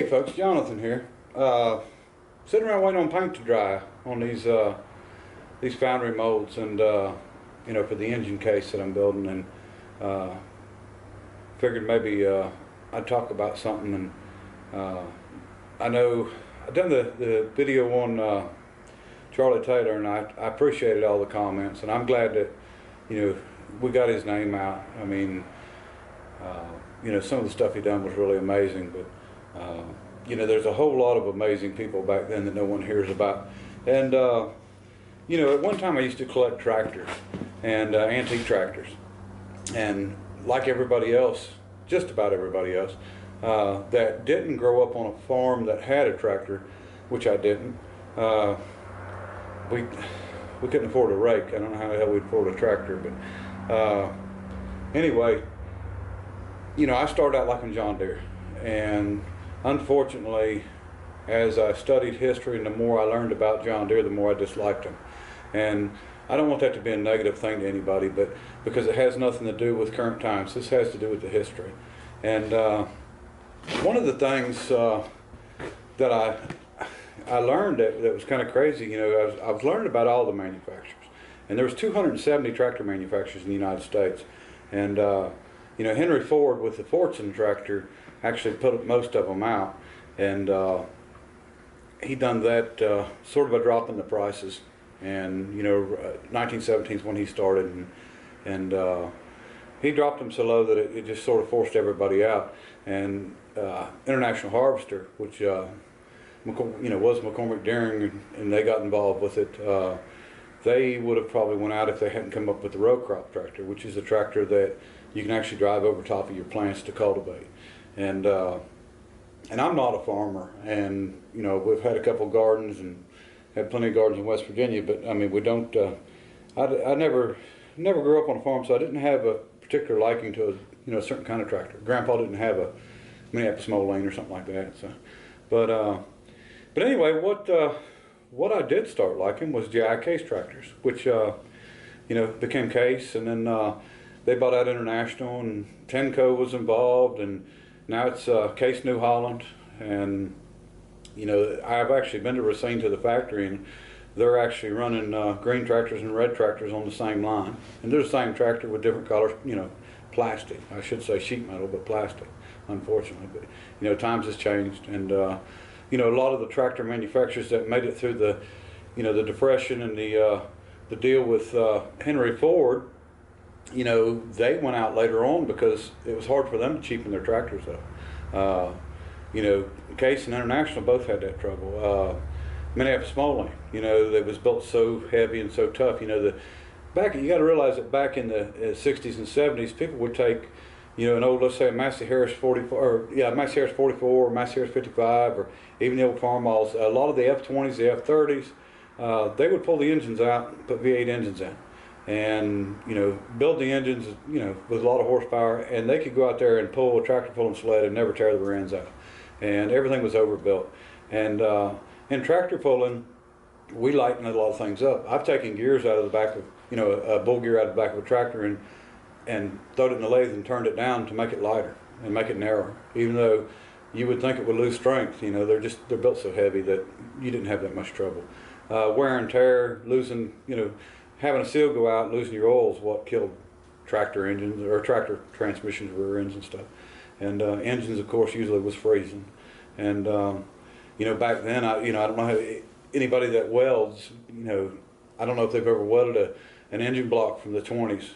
Hey folks, Jonathan here. Sitting around waiting on paint to dry on these foundry molds, and you know, for the engine case that I'm building, and figured maybe I'd talk about something. And I know I've done the video on Charlie Taylor, and I appreciated all the comments, and I'm glad that, you know, we got his name out. I mean, you know, some of the stuff he done was really amazing, but you know, there's a whole lot of amazing people back then that no one hears about. And you know, at one time I used to collect tractors and antique tractors, and like everybody else, just about everybody else, that didn't grow up on a farm that had a tractor, which I didn't. We couldn't afford a rake. I don't know how the hell we'd afford a tractor, but anyway, you know, I started out liking John Deere, and unfortunately, as I studied history and the more I learned about John Deere, the more I disliked him. And I don't want that to be a negative thing to anybody, but because it has nothing to do with current times. This has to do with the history. And one of the things that I learned that was kind of crazy, you know, I was learning about all the manufacturers. And there was 270 tractor manufacturers in the United States. And you know, Henry Ford with the Fortune tractor actually put most of them out, and he done that sort of by dropping the prices. And you know, 1917 is when he started, and he dropped them so low that it just sort of forced everybody out. And International Harvester, which you know, was McCormick Deering, and they got involved with it. They would have probably went out if they hadn't come up with the row crop tractor, which is a tractor that you can actually drive over top of your plants to cultivate. And I'm not a farmer, and you know, we've had a couple gardens and had plenty of gardens in West Virginia, but I mean, we don't. I never grew up on a farm, so I didn't have a particular liking to a certain kind of tractor. Grandpa didn't have a Minneapolis Moline or something like that. So, but anyway, what I did start liking was GI Case tractors, which you know, became Case, and then they bought out International, and Tenco was involved, and now it's Case New Holland. And you know, I've actually been to Racine to the factory, and they're actually running green tractors and red tractors on the same line, and they're the same tractor with different colors, you know, plastic. I should say sheet metal, but plastic, unfortunately. But you know, times has changed, and you know, a lot of the tractor manufacturers that made it through the, you know, the Depression and the deal with Henry Ford, you know, they went out later on because it was hard for them to cheapen their tractors up. You know, Case and International both had that trouble. Minneapolis Moline, you know, that was built so heavy and so tough. You know, you got to realize that back in the 60s and 70s, people would take, you know, an old, let's say a Massey Harris 44, or yeah, Massey Harris 44, or Massey Harris 55, or even the old Farmalls. A lot of the F-20s, the F-30s, they would pull the engines out and put V8 engines in, and you know, build the engines, you know, with a lot of horsepower, and they could go out there and pull a tractor pulling sled and never tear the rear ends out, and everything was overbuilt. And in tractor pulling, we lighten a lot of things up. I've taken gears out of the back of, you know, a bull gear out of the back of a tractor, and throwed it in the lathe and turned it down to make it lighter and make it narrower, even though you would think it would lose strength. You know, they're built so heavy that you didn't have that much trouble. Wear and tear, losing, you know, having a seal go out, losing your oil is what killed tractor engines, or tractor transmissions, rear ends and stuff. And engines, of course, usually was freezing. And you know, back then, I don't know how anybody that welds, you know, I don't know if they've ever welded an engine block from the 20s.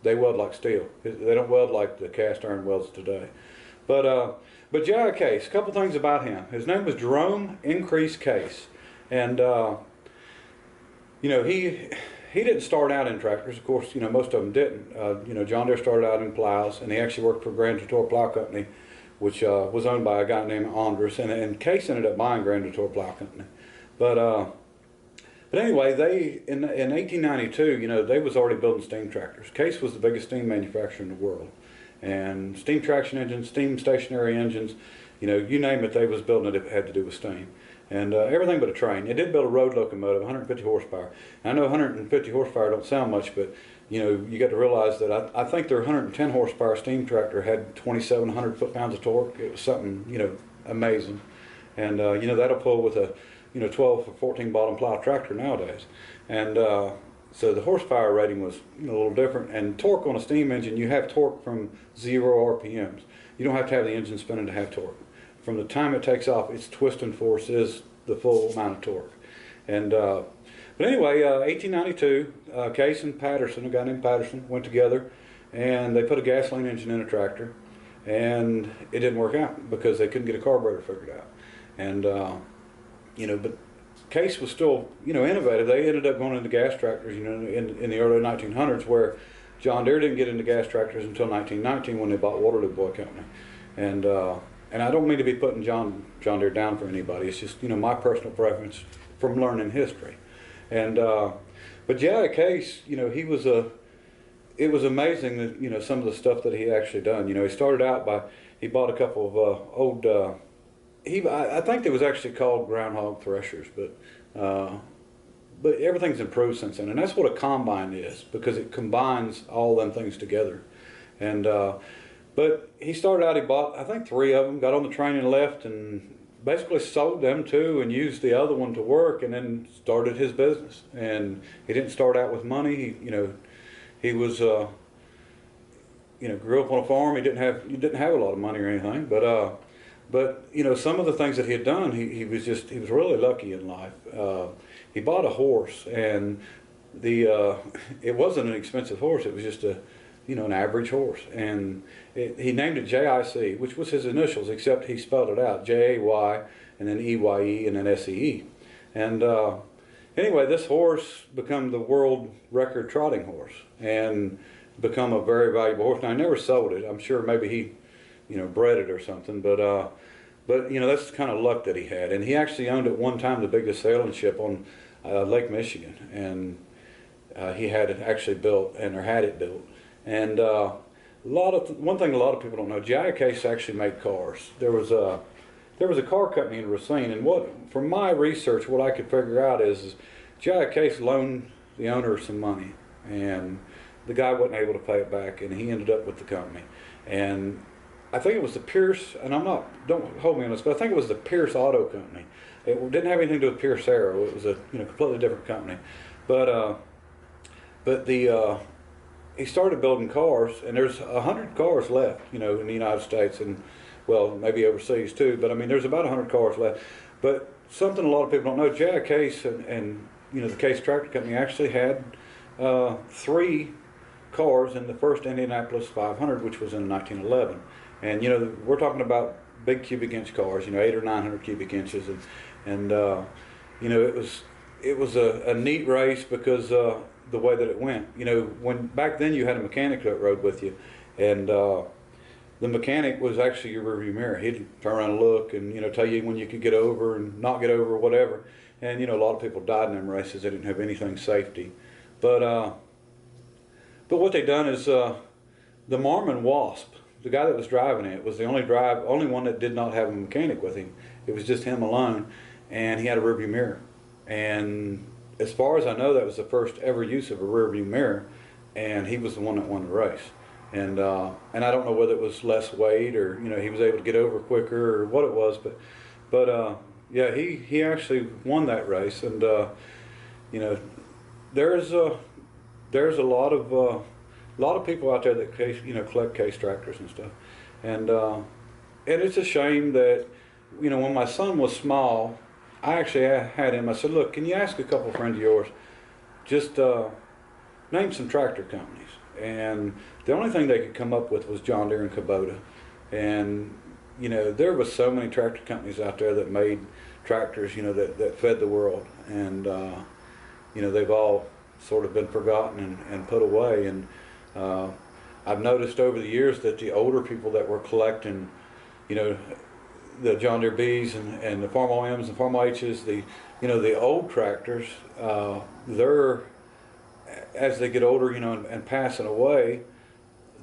They weld like steel. They don't weld like the cast iron welds today. But GI Case, a couple things about him. His name was Jerome Increase Case, and you know, he didn't start out in tractors. Of course, you know, most of them didn't. You know, John Deere started out in plows, and he actually worked for Grand Tour Plow Company, which was owned by a guy named Andres, and Case ended up buying Grand Tour Plow Company. But anyway, they in 1892, you know, they was already building steam tractors. Case was the biggest steam manufacturer in the world, and steam traction engines, steam stationary engines, you know, you name it, they was building it if it had to do with steam. And everything but a train. It did build a road locomotive, 150 horsepower. And I know 150 horsepower don't sound much, but you know, you got to realize that I think their 110 horsepower steam tractor had 2,700 foot-pounds of torque. It was something, you know, amazing. And you know, that'll pull with a 12 or 14 bottom plow tractor nowadays. And so the horsepower rating was a little different. And torque on a steam engine, you have torque from 0 RPMs. You don't have to have the engine spinning to have torque. From the time it takes off, its twisting force is the full amount of torque. And but anyway, 1892, Case and Patterson, a guy named Patterson, went together, and they put a gasoline engine in a tractor, and it didn't work out because they couldn't get a carburetor figured out. And you know, but Case was still, you know, innovative. They ended up going into gas tractors, you know, in the early 1900s, where John Deere didn't get into gas tractors until 1919 when they bought Waterloo Boy Company. And I don't mean to be putting John Deere down for anybody. It's just, you know, my personal preference from learning history. And but yeah, Case, you know, it was amazing that, you know, some of the stuff that he actually done. You know, he started out by, he bought a couple of old, I think they was actually called groundhog threshers, but everything's improved since then, and that's what a combine is, because it combines all them things together. And but he started out, he bought, I think, 3 of them, got on the train and left, and basically sold them 2 and used the other one to work, and then started his business. And he didn't start out with money. He was you know, grew up on a farm. He didn't have a lot of money or anything, but you know, some of the things that he had done, he was really lucky in life. He bought a horse, and it wasn't an expensive horse. It was just an average horse, and he named it JIC, which was his initials, except he spelled it out, JAY, and then EYE, and then SEE. And anyway, this horse became the world record trotting horse, and become a very valuable horse. Now, I never sold it. I'm sure maybe he, you know, bred it or something, but you know, that's the kind of luck that he had. And he actually owned at one time the biggest sailing ship on Lake Michigan, and he had it actually built, or had it built. And one thing a lot of people don't know, J.I. Case actually made cars. There was a car company in Racine, and from my research, what I could figure out is J.I. Case loaned the owner some money, and the guy wasn't able to pay it back, and he ended up with the company. And I think it was the Pierce, and don't hold me on this, but I think it was the Pierce Auto Company. It didn't have anything to do with Pierce Arrow. It was a completely different company. But he started building cars, and there's 100 cars left, you know, in the United States, and well, maybe overseas too. But I mean, there's about 100 cars left. But something a lot of people don't know, J.I. Case and you know, the Case Tractor Company actually had 3 cars in the first Indianapolis 500, which was in 1911. And you know, we're talking about big cubic inch cars, you know, 800 or 900 cubic inches, and you know, it was a neat race because the way that it went. You know, when back then you had a mechanic that rode with you, and the mechanic was actually your rearview mirror. He'd turn around and look, and you know, tell you when you could get over and not get over, or whatever. And you know, a lot of people died in them races. They didn't have anything safety, but what they done is the Marmon Wasp, the guy that was driving it, was the only one that did not have a mechanic with him. It was just him alone, and he had a rearview mirror. And as far as I know, that was the first ever use of a rearview mirror, and he was the one that won the race. And I don't know whether it was less weight, or you know, he was able to get over quicker, or what it was, but yeah, he actually won that race. And you know, there's a lot of people out there that collect Case tractors and stuff, and it's a shame that, you know, when my son was small, I actually had him. I said, look, can you ask a couple of friends of yours, just name some tractor companies? And the only thing they could come up with was John Deere and Kubota. And you know, there was so many tractor companies out there that made tractors, you know, that fed the world, and you know, they've all sort of been forgotten and put away. And I've noticed over the years that the older people that were collecting, you know, the John Deere Bs and the Farmall M's and Farmall H's, the old tractors, they're, as they get older, you know, and passing away,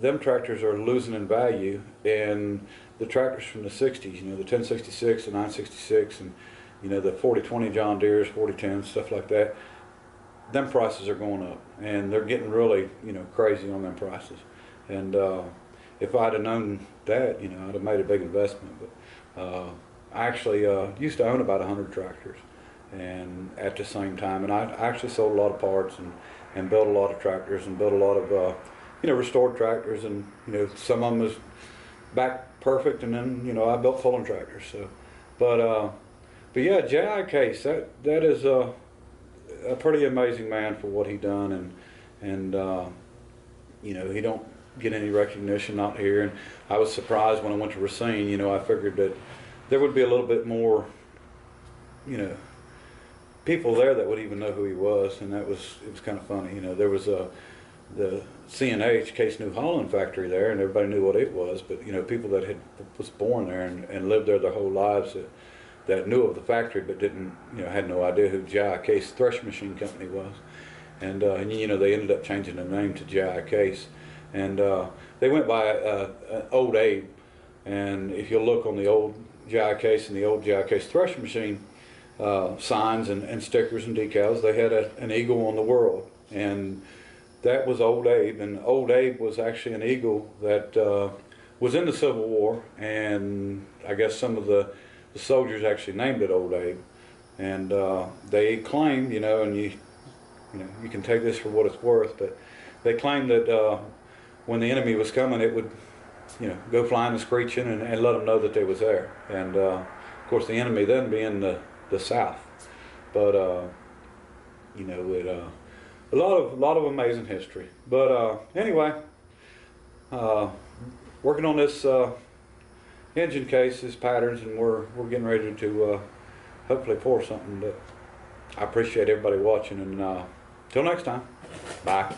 them tractors are losing in value. And the tractors from the 60s, you know, the 1066, the 966, and you know, the 4020 John Deere's, 4010s, stuff like that, them prices are going up, and they're getting really, you know, crazy on them prices. And if I'd have known that, you know, I'd have made a big investment. But I actually used to own about 100 tractors, and at the same time, and I actually sold a lot of parts and built a lot of tractors and built a lot of restored tractors, and some of them was back perfect, and then I built Fulham tractors. So, but yeah, J.I. Case, that is a pretty amazing man for what he done, and he don't get any recognition out here. And I was surprised when I went to Racine. I figured that there would be a little bit more, people there that would even know who he was, and it was kind of funny. There was the C&H Case New Holland factory there, and everybody knew what it was. But people that was born there and lived there their whole lives that knew of the factory, but didn't had no idea who J.I. Case Thresh Machine Company was. And they ended up changing the name to J.I. Case, and they went by Old Abe. And if you look on the old J.I. Case and the old J.I. Case Thresh Machine signs and stickers and decals, they had an eagle on the world, and that was Old Abe. And Old Abe was actually an eagle that was in the Civil War, and I guess some of the soldiers actually named it Old Abe. And they claimed, and you can take this for what it's worth, but they claimed that when the enemy was coming, it would go flying and screeching and let them know that they was there. And of course the enemy then being the South. But a lot of amazing history. But anyway, working on this engine cases, patterns, and we're getting ready to hopefully pour something. But I appreciate everybody watching, and till next time, bye.